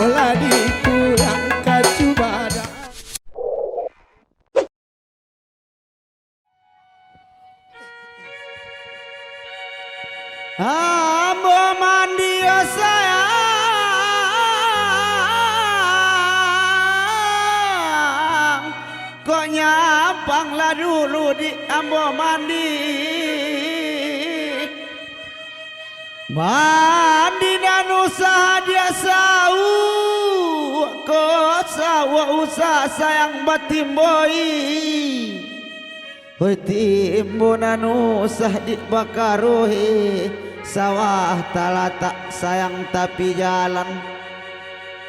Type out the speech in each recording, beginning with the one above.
bola dikurang kacubada. Ambo mandi sayang, kok nyampanglah dulu di ambo mandi. Mandi dan usaha dia sau, kok sawa usaha sayang batimboi. Hoi timbo nan usah di bakarohe, sawah talatak sayang tapi jalan.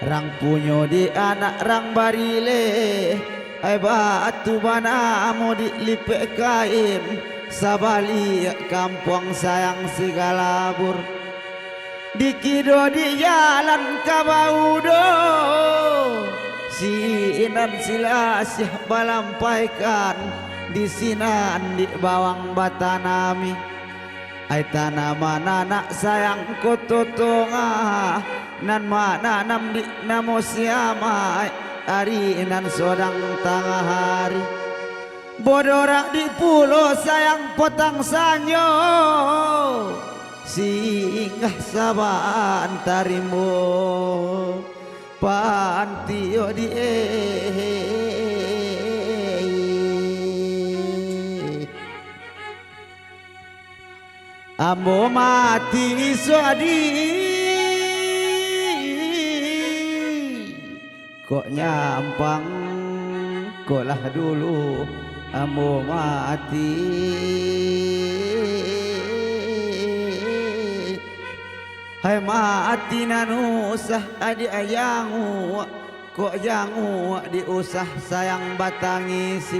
Rang punyo di anak rang barile, ai batu mana mau dilipek kain. Sabali kampung sayang sigalabur, dikido di jalan kabaudo. Si inan silasih balampaikan, di sinan di bawang batanami. Ai tanaman anak sayang kototonga, nan mananam di namo siama. Ari nan sodang tengah hari, bodorak di pulau sayang potang sanyo. Singgah saban tarimbo pantio di ambo mati suadi, kok nyampang kolah dulu ambo mati. Hai mati nan usah adik ayangu, kok jangu diusah sayang batangisi.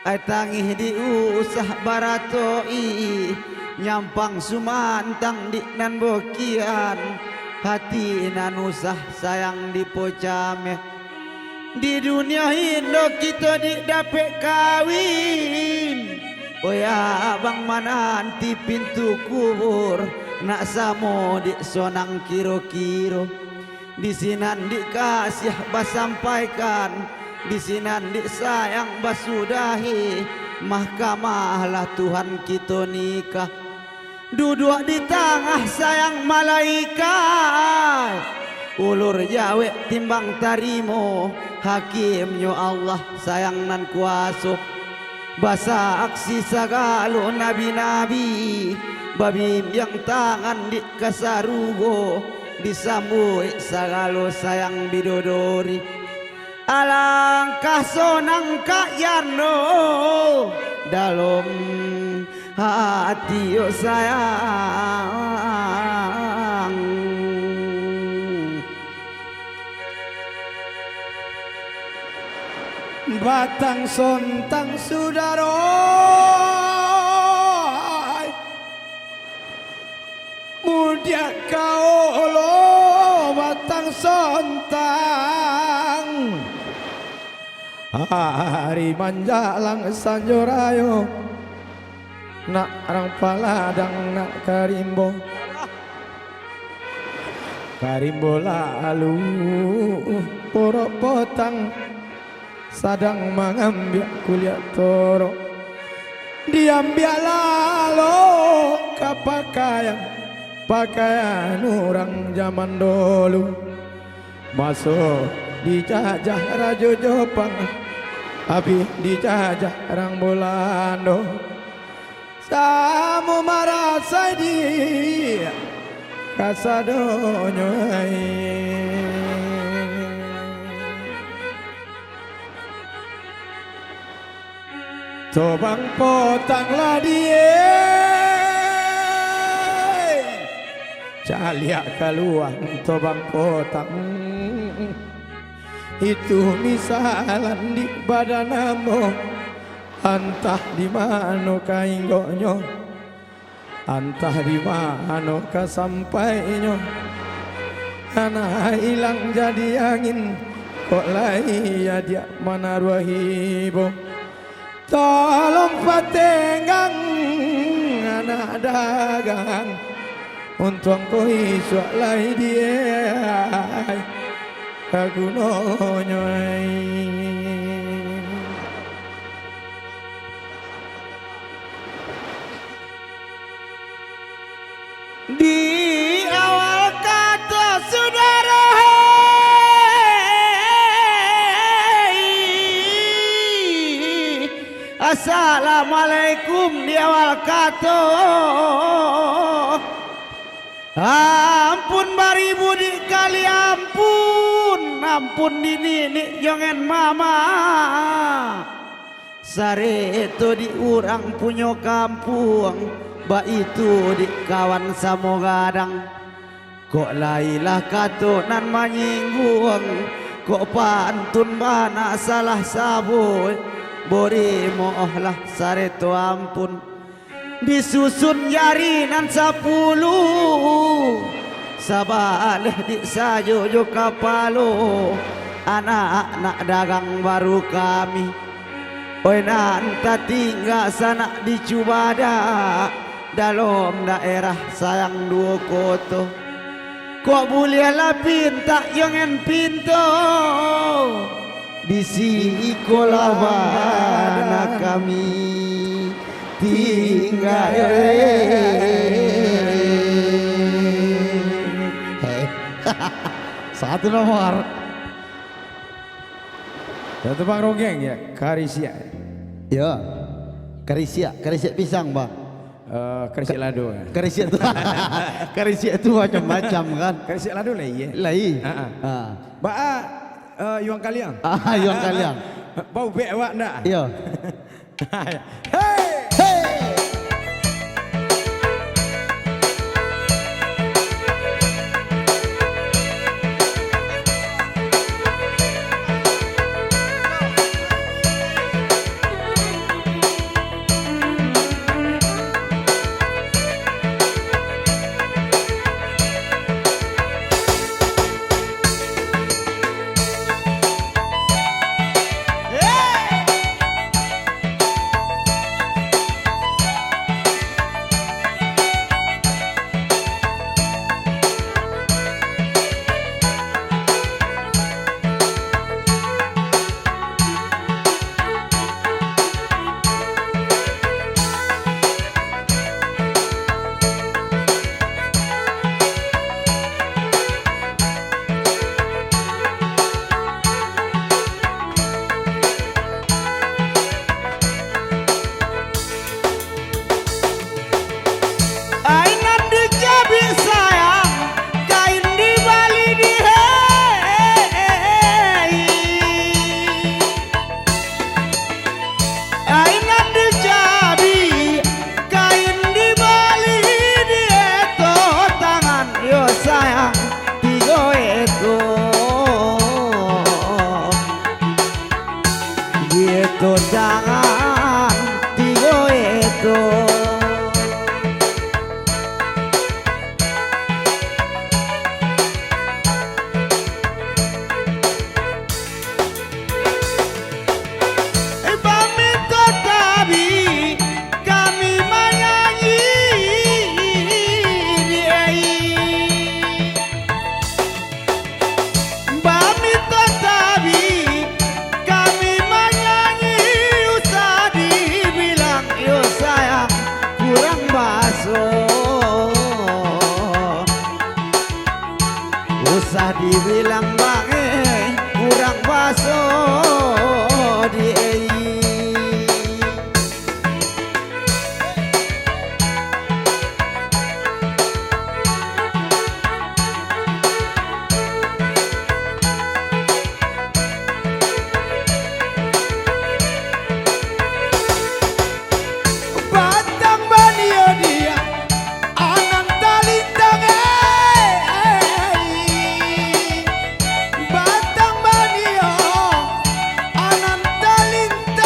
Ai tangih diusah baratoi, nyampang sumantang di nan bokian. Hati nan usah sayang dipocame, di dunia Indo kita didapet kawin. Oh ya abang mana nanti pintu kubur, nak samo di sonang kiro-kiro. Di sinan dikasih basampaikan, di sinan disayang basudahi. Mahkamahlah Tuhan kita nikah, duduk di tengah sayang malaikat. Ulur jawe timbang tarimo, hakimnya Allah sayang nan kuasa. Basa aksi sagalo nabi-nabi, babim yang tangan di kasarugo, disambui sagalo sayang bidodori. Alangkah sonang Kak Yarno dalam hati yo sayang. Batang sontang sudaroy, mudia kaolo batang sontang. Hari manjalang sanjorayo, nak rang paladang nak karimbo. Karimbo lalu porok potang, sadang mengambil kuliah toro. Diambil lalu kapakaian, pakaian orang zaman dulu. Masuk dijajah Raja Jepang, habis dijajah orang Belanda. Samu marasai dia kasadonyo. Tobang potanglah dia, caliak kaluang tobang potang. Itu misalan di badanamo, antah di mana kainggonyo, antah di mana kasampainya. Anak hilang jadi angin, kok lai ya dia mana ruahibo. Tolong patenggang anak dagang, untung kau iswak lai dia. aku nonyoy. Di awal kata saudara, assalamualaikum di awal kata. Ampun baribu dikali ampun, ampun dini jongen mama. Sare itu di urang punya kampung, ba itu di kawan samogadang. Kok lailah kato nan manyinggung, kok pantun bana salah saboy. Bori mohlah sare tu ampun, disusun jarinan 10, sabaleh di sajojo kapalo, anak-anak dagang baru kami. Oi nanta tinggal sana di Cubada, dalam daerah sayang dua koto. Kok boleh lah pinta jongen pinto, di sekolah mana kami tinggal. Satu nomor. Satu Bang Rogeng ya, Karisia. Ya, karisia pisang bang. Karisia lado. Karisia itu, karisia itu macam-macam kan. Karisia lado lah iya. Lai. Ba Yuang Kaliang. Yuang Kaliang. Bau bek awak ndak? Iya. Hey! Gitu jangan tigo itu. Usah dibilang bange kurang baso di batang banio dia anang talintang batang banio anang talintang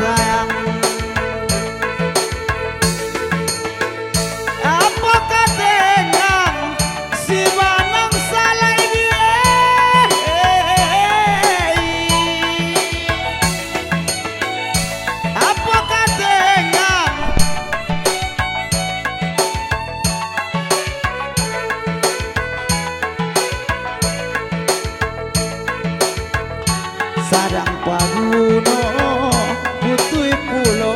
sayang. Apakah dengan si manang salah dia? Apakah dengan sadang paguno putui pulo?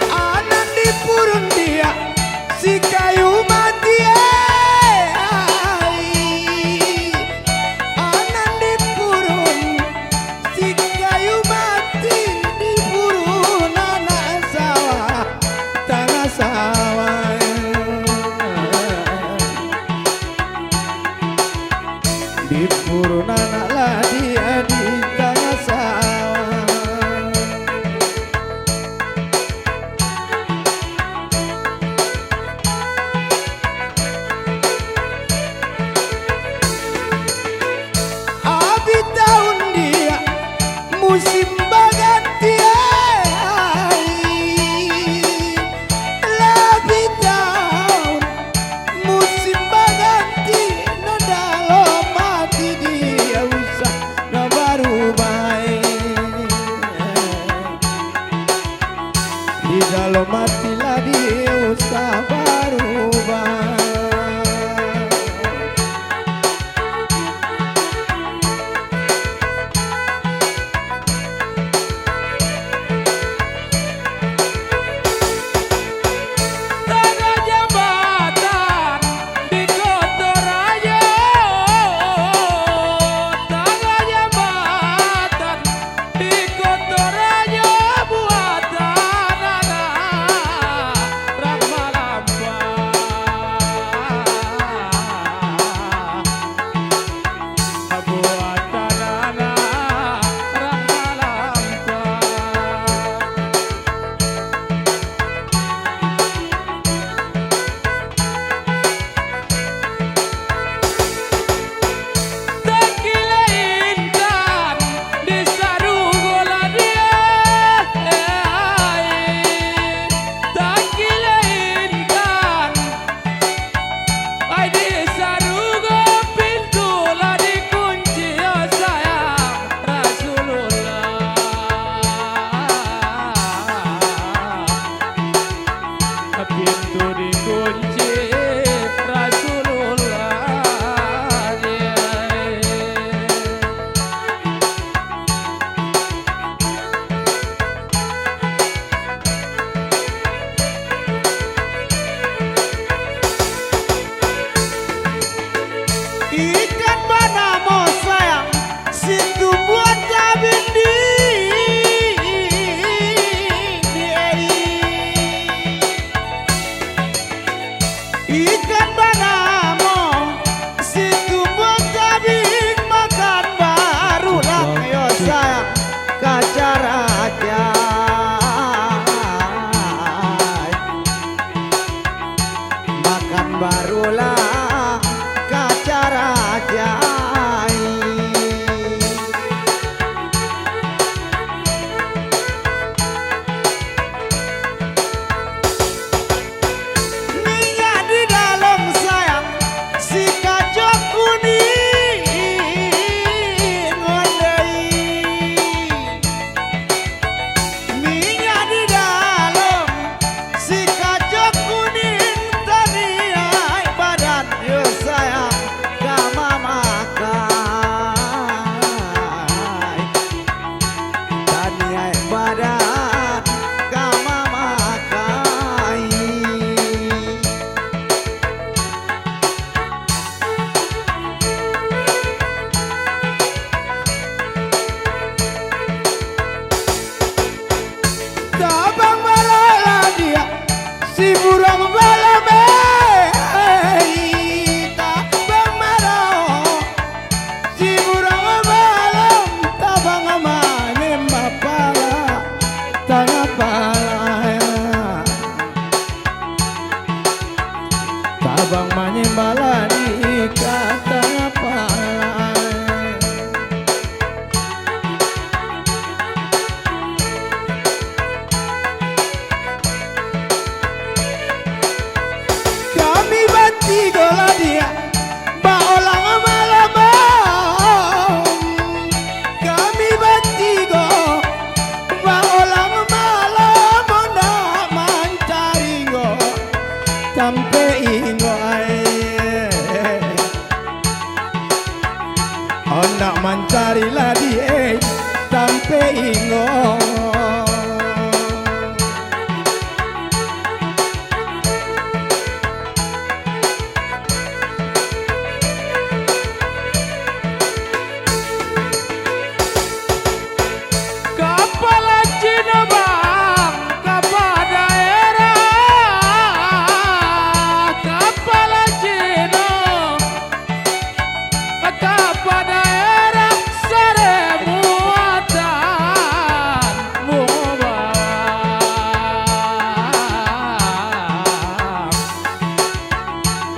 Anak di purun dia si kayu mati. Anak di purun si kayu mati, di purun anak sawah tanah sawah. Di purun anak lah dia di tanah sawah. Abi tahun dia musim berganti. Lebih tahun musim berganti. Nada lo mati dia usah na baru Anak mencari ladi sampai ingong. Kepala Cina bang, kepala daerah, kepala Cina, kepala daerah, sare muatan mubang,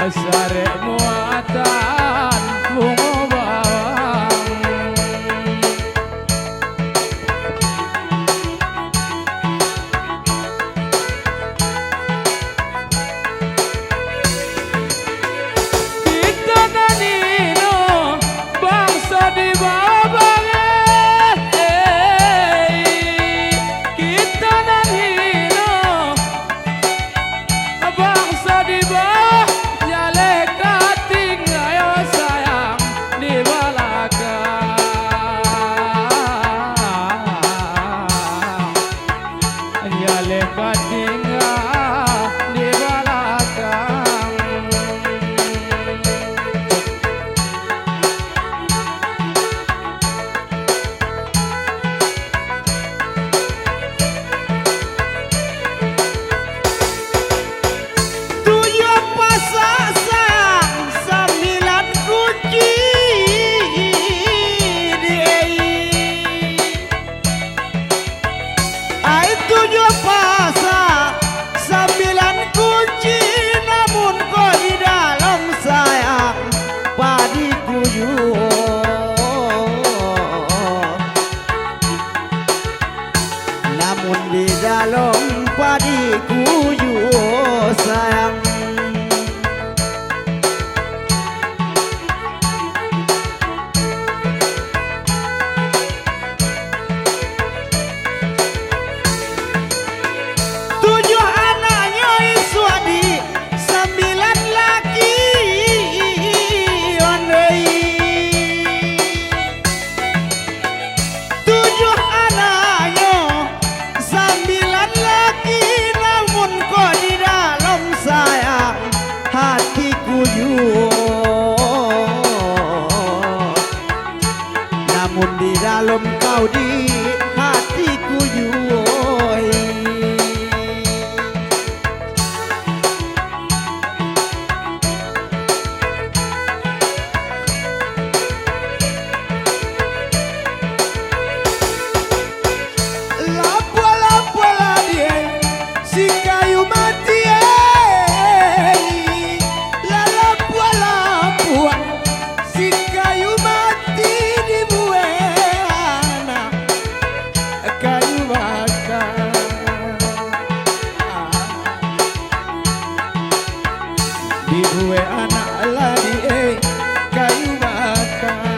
sare muatan mubang. Kita nanino bangsa di bawah kita nanino bangsa di bawah nyale kating ayo sayang di belakang nyale kating di belakang. Tujuh pasak sayang, 9 kunci ai tujuh pasak, 9 kunci, namun kau di dalam sayang padi kuyuh, namun di dalam padi kuyuh sayang. Tujuh anaknya Iswadi, 9 laki ondei. Tujuh anaknya, 9 laki, namun kau di dalam sayang hatiku yuk, namun di dalam kau di hatiku yuk. Lapua-lapua dia si kayu mati lapua-lapua si kayu mati di buana kayu bakar di buana lagi kayu bakar.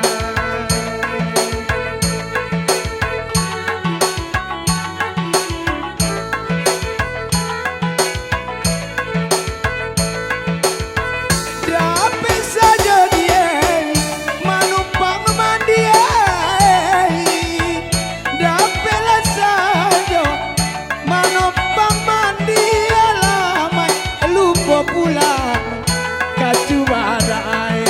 Dapat saja dia manumpang mandi, dapatlah saja manumpang mandi, alamai lupa pulang kacu badai,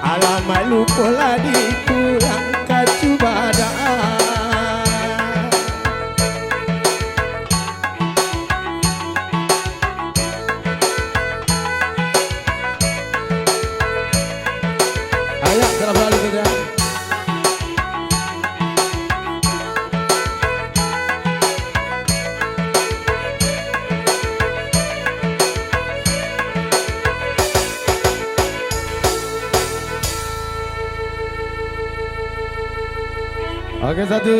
alamai lupa lagi pulang kacu badai. Ayo, kita balik saja. Oke, satu.